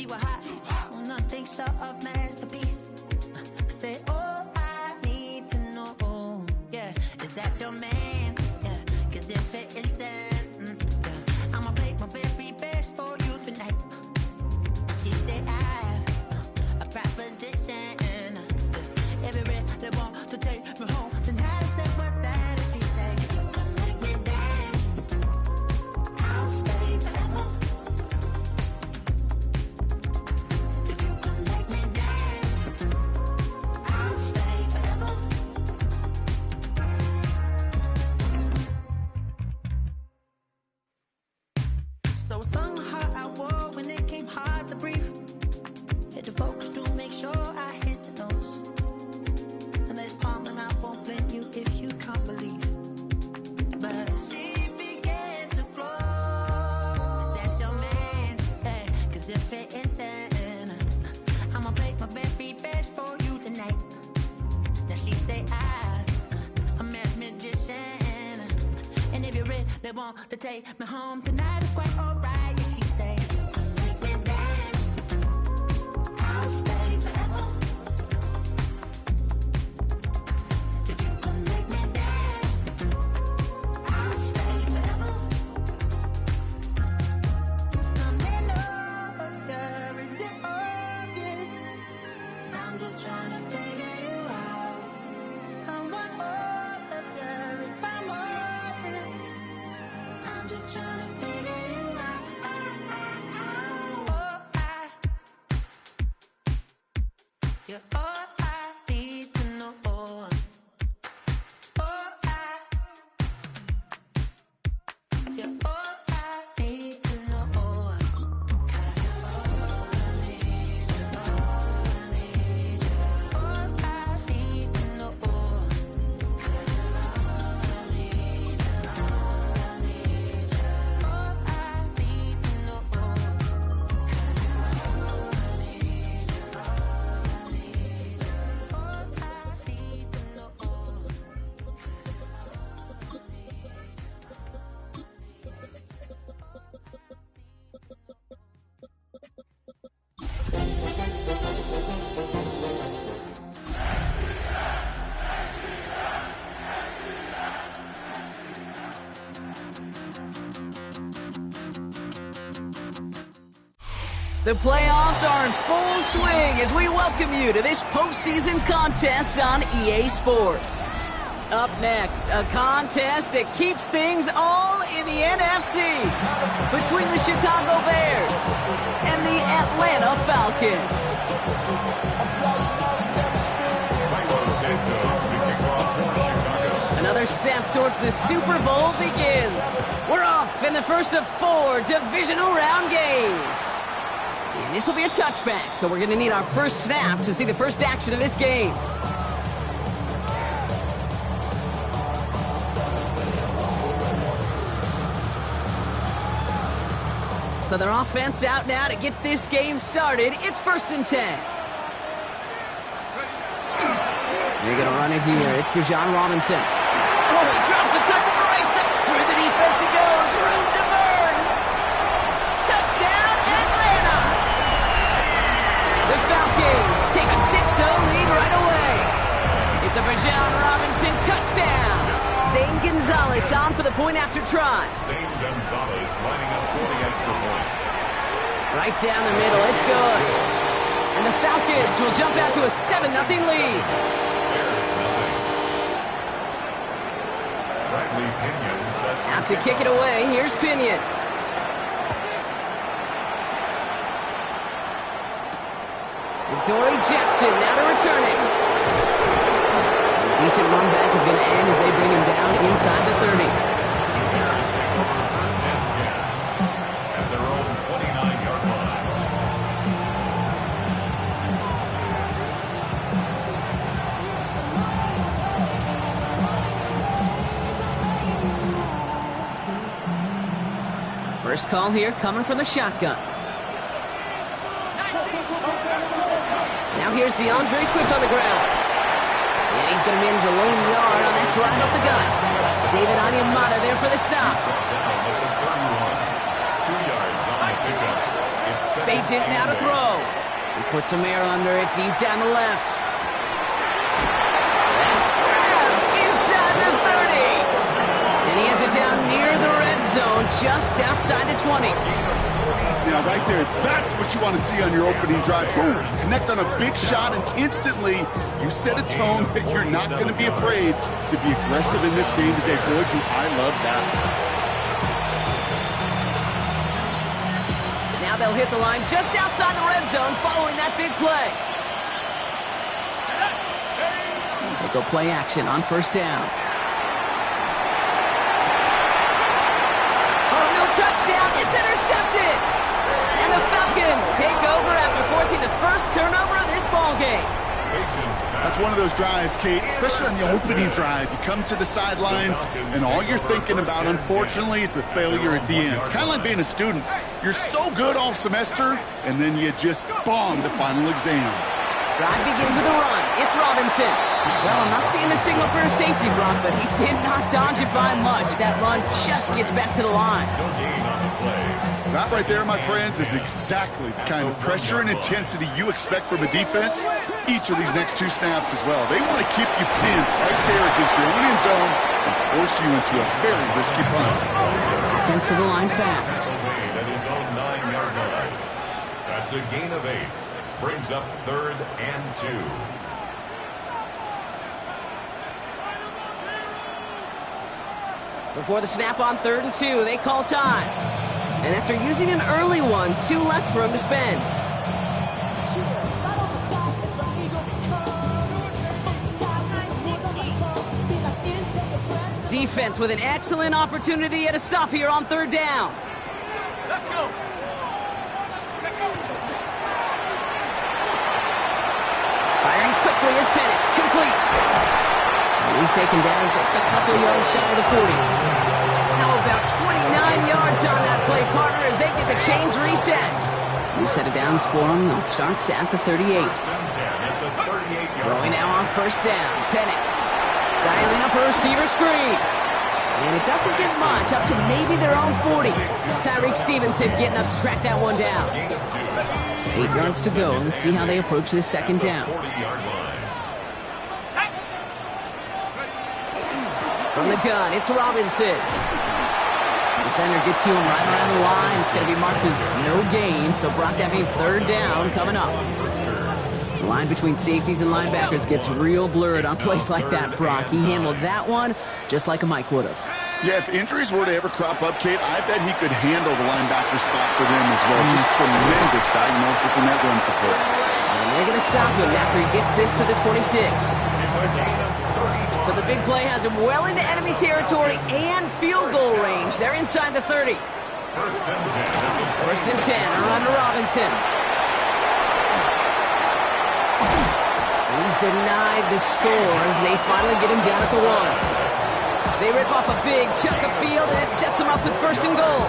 were hot. Well, nothing short of masterpiece. I said, oh, I need to know, yeah, is that your man? Yeah, cause if it isn't, yeah, I'ma play my very best for you tonight. She said, I have a proposition. Every they want to take me home tonight. I said, what's that? And she said, if you can make me dance, I'll stay forever. If you can make me dance, I'll stay forever. So I sung how I wore when it came hard to breathe. Hit the focus to make sure I hit the notes. And there's palm and I won't blame you if you can't believe. But she began to flow. That's your man, hey, cause if it isn't, I'ma play my very best for you tonight. Now she say I'm a magician, and if you're ready, they want to take me home tonight. It's quite alright. Yeah, she say, if you can make me dance, I'll stay forever. If you can make me dance, I'll stay forever. I'm in love, yeah, is it obvious? I'm just trying to figure you out. I want all of you if I'm honest. I'm just trying to figure you out. You're all I need to know. You're all I need to know. 'Cause you're all I need, you're all I need, you're all I need to know. 'Cause you're all I need, you're all I need, you're all I need to know. 'Cause you're all I need, you're all I need, you're all I need to know. The playoffs are in full swing as we welcome you to this postseason contest on EA Sports. Up next, a contest that keeps things all in the NFC between the Chicago Bears and the Atlanta Falcons. Another step towards the Super Bowl begins. We're off in the first of 4 divisional round games. And this will be a touchback, so we're going to need our first snap to see the first action of this game. So their offense out now to get this game started. It's 1st and 10. They're going to run it here. It's Bijan Robinson. Oh, he drops a cut to the right side. Through the defense it goes. Room to burn. Touchdown, Atlanta. The Falcons take a 6-0 lead right away. It's a Bijan Robinson touchdown. Zane Gonzalez on for the point after try. Zane Gonzalez lining up for the extra point. Right down the middle, it's good. And the Falcons will jump out to a 7-0 lead. Bears nothing. Bradley Pinion set Out to kick it away, here's Pinion. Dory Jackson now to return it. A decent run back is going to end as they bring him down inside the 30. The Bears take over 1st and 10 at their own 29-yard line. First call here coming from the shotgun. Now here's DeAndre Swift on the ground. And he's going to manage a lone yard on that drive up the gut. David Onyemata there for the stop. Down at the 31. 2 yards on the pickup. It's Bagent now to throw. He puts some air under it, deep down the left. That's grabbed inside the 30. And he has it down near the red zone, just outside the 20. Now, right there, that's what you want to see on your opening drive. Boom! Connect on a big shot, and instantly you set a tone that you're not going to be afraid to be aggressive in this game today. Boy, do I love that. Now they'll hit the line just outside the red zone following that big play. They go play action on first down. Oh, no touchdown. It's intercepted. And the Falcons take over after forcing the first turnover of this ballgame. That's one of those drives, Kate, especially on the opening drive. You come to the sidelines, and all you're thinking about, unfortunately, is the failure at the end. It's kind of like being a student. You're so good all semester, and then you just bomb the final exam. Drive begins with a run. It's Robinson. Well, I'm not seeing the signal for a safety, Brock, but he did not dodge it by much. That run just gets back to the line. No gain on the play. That right there, my friends, is exactly the kind of pressure and intensity you expect from a defense each of these next two snaps as well. They want to keep you pinned right there against your own end zone and force you into a very risky punt. Offense to the line fast. That is on 9-yard line. That's a gain of 8. Brings up 3rd and 2. Before the snap on 3rd and 2, they call time. And after using an early one, 2 left for him to spend. Defense with an excellent opportunity at a stop here on 3rd down. Let's go. Firing quickly is Penix, complete. And he's taken down just a couple yards shy of the 40. How about 29 yards on that play, partner, as they get the chains reset. New set of downs for them. They'll start at the 38. Throwing now on first down. Penix dialing up a receiver screen. And it doesn't get much, up to maybe their own 40. Tyreek Stevenson getting up to track that one down. 8 yards to go. Let's see how they approach this second down. From the gun, it's Robinson. Defender gets to him right around the line. It's going to be marked as no gain. So, Brock, that means 3rd down coming up. The line between safeties and linebackers gets real blurred on plays like that, Brock. He handled that one just like a Mike would have. Yeah, if injuries were to ever crop up, Kate, I bet he could handle the linebacker spot for them as well. Just tremendous diagnosis in that run support. And they're going to stop him after he gets this to the 26. So the big play has him well into enemy territory and field goal range. They're inside the 30. First and 10, a run to Robinson. And he's denied the score as they finally get him down at the 1. They rip off a big chunk of field, and it sets them up with 1st and goal.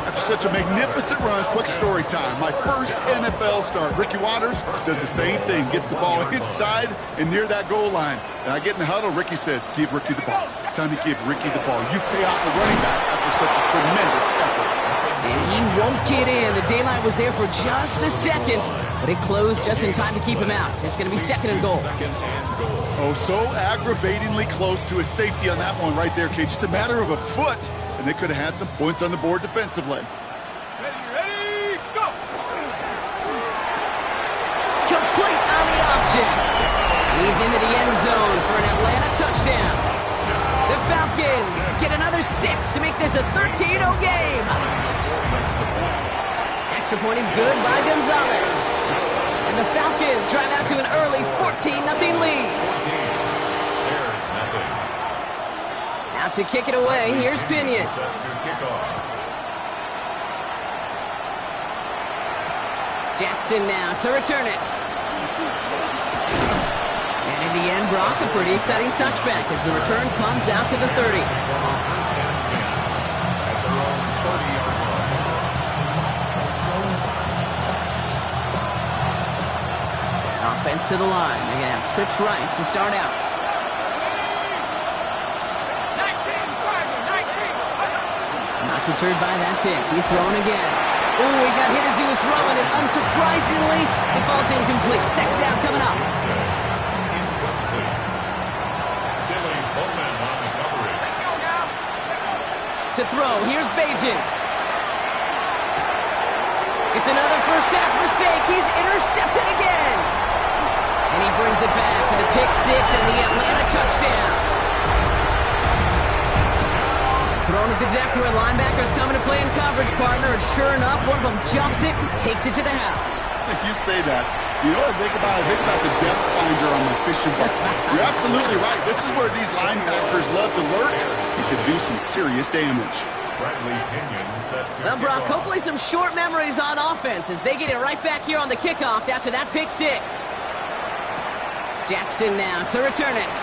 After such a magnificent run, quick story time. My first NFL start. Ricky Watters does the same thing. Gets the ball inside and near that goal line. And I get in the huddle. Ricky says, give Ricky the ball. Time to give Ricky the ball. You pay off a running back after such a tremendous effort. And he won't get in. The daylight was there for just a second, but it closed just in time to keep him out. It's going to be 2nd and goal. Oh, so aggravatingly close to a safety on that one right there, Kate. Just a matter of a foot, and they could have had some points on the board defensively. Ready, go! Complete on the option. He's into the end zone for an Atlanta touchdown. The Falcons get another 6 to make this a 13-0 game. Extra point is good by Gonzalez. And the Falcons drive out to an early 14-0 lead. Out to kick it away, here's Pinion. Jackson now to return it. And in the end, Brock, a pretty exciting touchback as the return comes out to the 30. Offense to the line. They're going to have trips right to start out. 19, Not deterred by that pick. He's throwing again. Oh, he got hit as he was throwing it. Unsurprisingly, it falls incomplete. Second down coming up. Incomplete. Billy Bowman on the coverage. Let's go now. To throw, here's Bajent. It's another first half mistake. He's intercepted again. And he brings it back with a pick six and the Atlanta touchdown. Throwing at the depth where linebackers coming to play in coverage, partner. And sure enough, one of them jumps it and takes it to the house. You say that. You know what I think about? I think about the depth finder on my fishing boat. You're absolutely right. This is where these linebackers love to lurk. You could do some serious damage. Bradley Pinion set to Well, Brock, kick off. hopefully some short memories on offense as they get it right back here on the kickoff after that pick six. Jackson now to return it.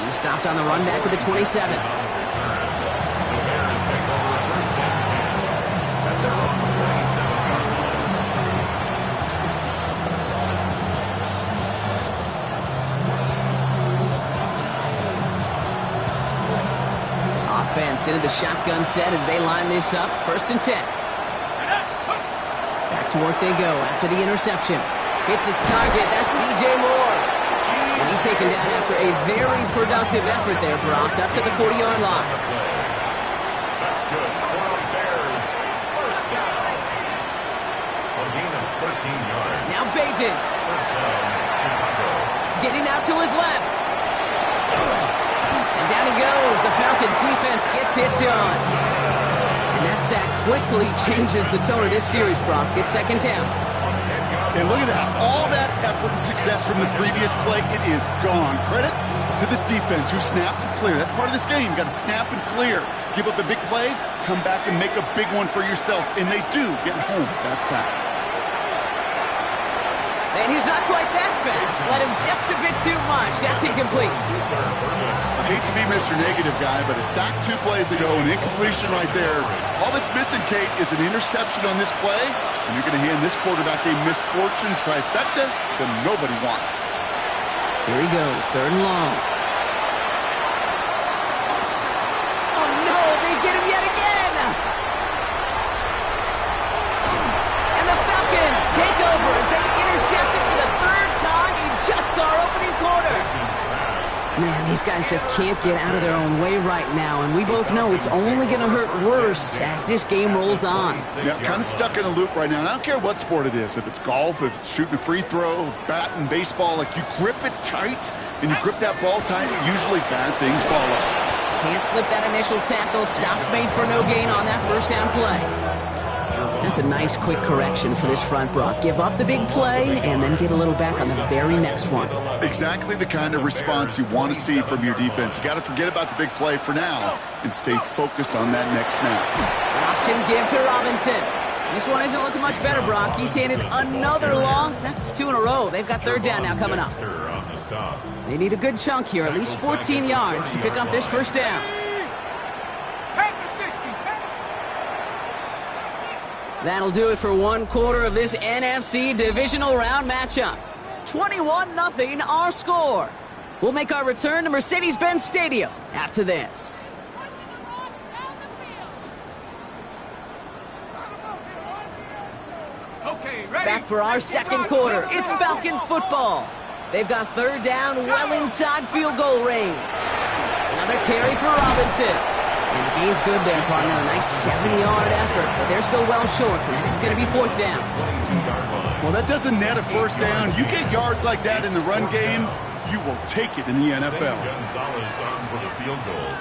He stopped on the run back with the 27. On the return, the Bears take over first and 10 at their own 27-yard line. Offense into the shotgun set as they line this up. First and 10. Back to work they go after the interception. Hits his target. That's DJ Moore. And he's taken down after a very productive effort there, Brock, up to the 40-yard line. That's good for the Bears. First down. A gain of 13 yards. Now Bajent First down, Chicago. getting out to his left. And down he goes. The Falcons defense gets it done. And that sack quickly changes the tone of this series, Brock. It's second down. And look at that. All that effort and success from the previous play, it is gone. Credit to this defense who snapped and clear. That's part of this game. You got to snap and clear. Give up a big play, come back and make a big one for yourself. And they do get home with that sack. And he's not quite that fast. Let him just a bit too much. That's incomplete. I hate to be Mr. Negative guy, but a sack 2 plays ago, an incompletion right there. All that's missing, Kate, is an interception on this play, and you're going to hand this quarterback a misfortune trifecta that nobody wants. Here he goes, third and long. Oh no, they get him yet again! And the Falcons take over as they intercept it for the third time in just our opening quarter. Man, these guys just can't get out of their own way right now, and we both know it's only going to hurt worse as this game rolls on. Yeah, kind of stuck in a loop right now. And I don't care what sport it is. If it's golf, if it's shooting a free throw, batting, baseball, like you grip it tight and you grip that ball tight, usually bad things follow. Can't slip that initial tackle. Stops made for no gain on that first down play. That's a nice quick correction for this front, Brock. Give up the big play and then get a little back on the very next one. Exactly the kind of response you want to see from your defense. You got to forget about the big play for now and stay focused on that next snap. An option give to Robinson. This one isn't looking much better, Brock. He's handed another loss. That's 2 in a row. They've got third down now coming up. They need a good chunk here, at least 14 yards to pick up this first down. That'll do it for one quarter of this NFC divisional round matchup. 21-0 our score. We'll make our return to Mercedes-Benz Stadium after this. Okay, ready? Back for our second quarter. It's Falcons football. They've got third down well inside field goal range. Another carry for Robinson. And the gain's good there, partner. A nice 70-yard effort, but they're still well short, and this is going to be fourth down. Well, that doesn't net a first down. You get yards like that in the run game, you will take it in the NFL. Gonzalez on for the field goal.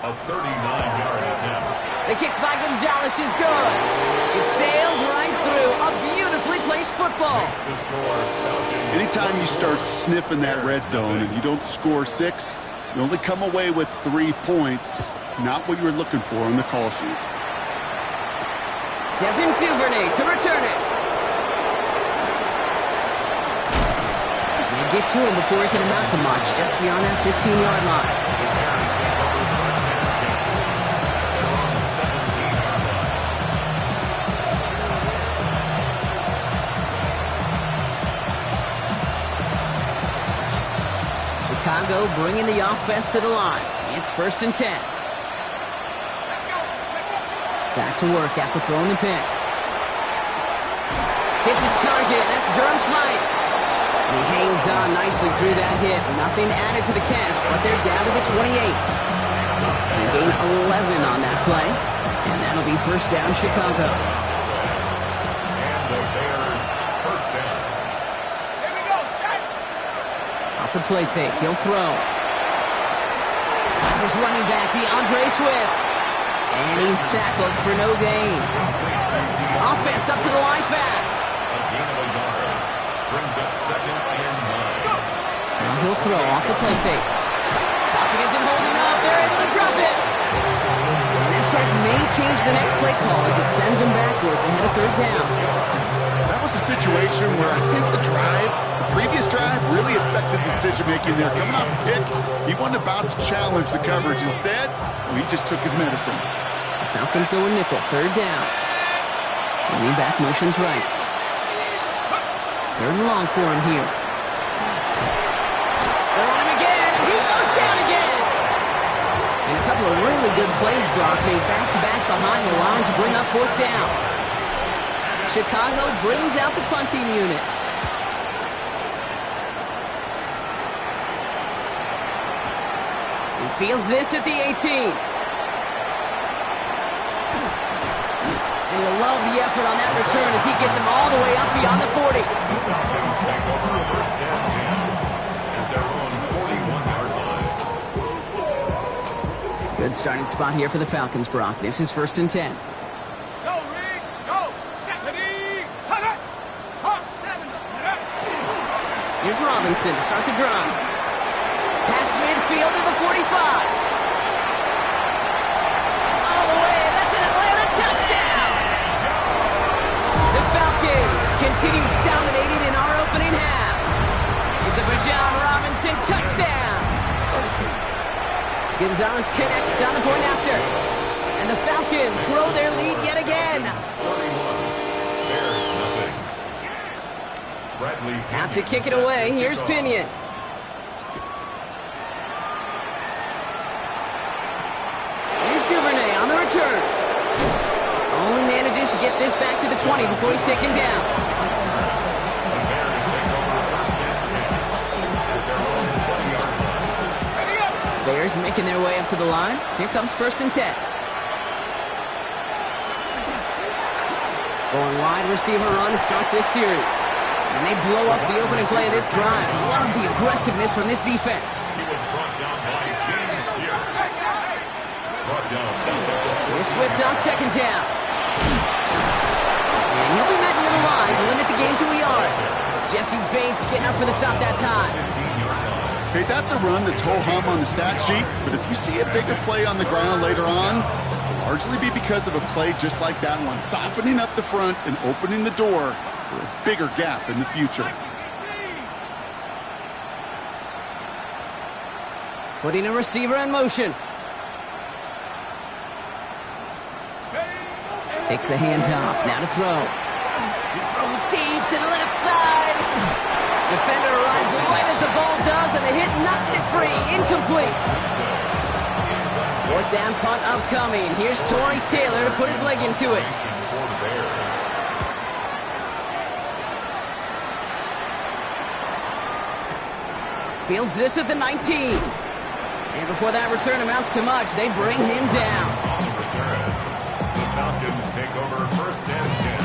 A 39-yard attempt. The kick by Gonzalez is good. It sails right through. A beautifully placed football. The score, Falcons. Anytime you start sniffing that red zone and you don't score 6, you only come away with 3 points. Not what you were looking for on the call sheet. Devin Duvernay to return it. They get to him before he can amount to much, just beyond that 15-yard line. The Bears take over first and 10. They're on the 17-yard line. Chicago bringing the offense to the line. It's first and 10. Back to work after throwing the pick. Hits his target. That's Durham Smythe. And he hangs on nicely through that hit. Nothing added to the catch, but they're down to the 28. They gain 11 on that play. And that'll be first down, Chicago. And the Bears first down. Here we go, set. Off the play fake, he'll throw. That's his running back, DeAndre Swift. And he's tackled for no gain. Offense up to the line fast. A gain of a yard. Brings up second and 9. Now he'll throw off the play fake. Pocket isn't holding up. They're able to drop it. And that tech may change the next play call as it sends him backwards ahead of third down. That was a situation where I think the previous drive, really affected decision-making there. Coming off a pick, he wasn't about to challenge the coverage. Instead, he just took his medicine. The Falcons go in nickel, third down. Running back motions right. Third and long for him here. They're on him again, and he goes down again. And a couple of really good plays, Brock, made back-to-back behind the line to bring up fourth down. Chicago brings out the punting unit. He fields this at the 18. And you'll love the effort on that return as he gets him all the way up beyond the 40. Falcons take over first down 10 at their own 41-yard line. Good starting spot here for the Falcons, Brock. This is first and 10. Go, Rick, go. Set, ready, hot, hot, 7. Here's Robinson to start the drive. Past midfield to the 45. All the way, that's an Atlanta touchdown! The Falcons continue dominating in our opening half. It's a Bijan Robinson touchdown! Gonzalez connects on the point after. And the Falcons grow their lead yet again. 41. Bears nothing. Bradley Out to kick it away, here's Pinion. Here's Duvernay on the return. Only manages to get this back to the 20 before he's taken down. The Bears take over first and 10 at their own 20-yard line. Bears making their way up to the line. Here comes first and 10. Going wide receiver run to start this series. And they blow up the opening play of this drive. Love the aggressiveness from this defense. He was brought down by James Pierce. Brought down. Here's Swift on second down. And he'll be met near the line to limit the game to a yard. Jesse Bates getting up for the stop that time. Okay, that's a run that's ho-hum on the stat sheet, but if you see a bigger play on the ground later on, it'll largely be because of a play just like that one, softening up the front and opening the door for a bigger gap in the future. Putting a receiver in motion. Takes the handoff, now to throw. He's thrown deep to the left side. Defender arrives right as the ball does, and the hit knocks it free. Incomplete. Fourth down punt upcoming. Here's Torrey Taylor to put his leg into it. For the Bears. Fields this at the 19. And before that return amounts to much, they bring him down. On the return, the Falcons take over first and 10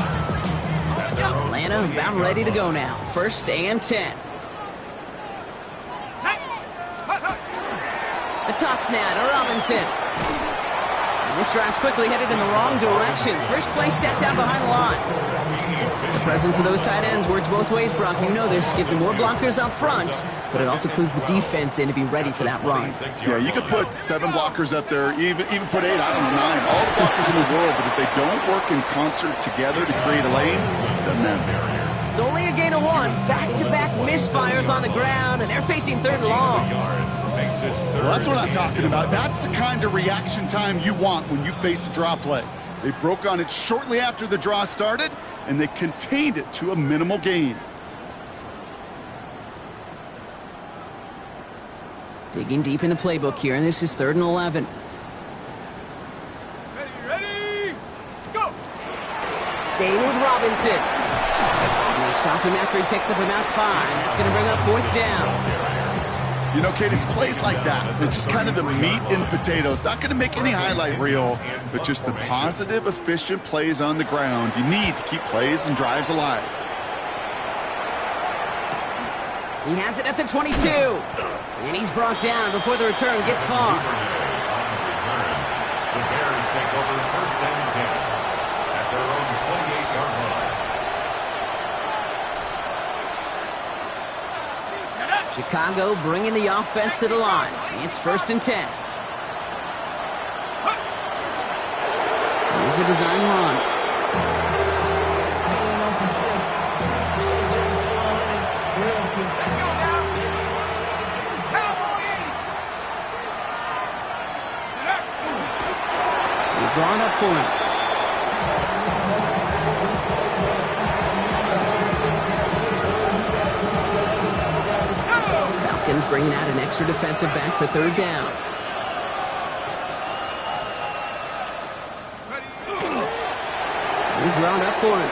at their own Atlanta about ready to go now. First and 10. The toss snap to Robinson. And this drive's quickly headed in the wrong direction. First play set down behind the line. The presence of those tight ends works both ways, Brock. You know this. Gives them more blockers up front, but it also clues the defense in to be ready for that run. Yeah, you could put 7 blockers up there, even put 8, I don't know, 9, all the blockers in the world, but if they don't work in concert together to create a lane, it doesn't matter. It's only a gain of 1. Back-to-back misfires on the ground, and they're facing third and long. Well, that's what I'm talking about. That's the kind of reaction time you want when you face a draw play. They broke on it shortly after the draw started, and they contained it to a minimal gain. Digging deep in the playbook here, and this is 3rd and 11. Ready, Staying with Robinson. And they stop him after he picks up about 5. That's going to bring up 4th down. You know, Kate, it's plays like that. It's just kind of the meat and potatoes. Not going to make any highlight reel, but just the positive, efficient plays on the ground. You need to keep plays and drives alive. He has it at the 22. And he's brought down before the return gets far. The Bears take over 1st and 10 at their own 28-yard line. Chicago bringing the offense to the line. It's 1st and 10. Here's a design run. Let's go now. Cowboy 80. He's drawn up for him. Falcons bringing out an extra defensive back for 3rd down. He's drawn up for him.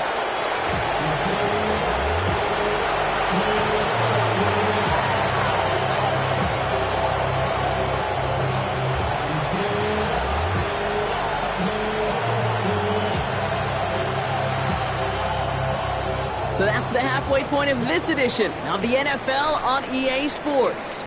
So that's the halfway point of this edition of the NFL on EA Sports.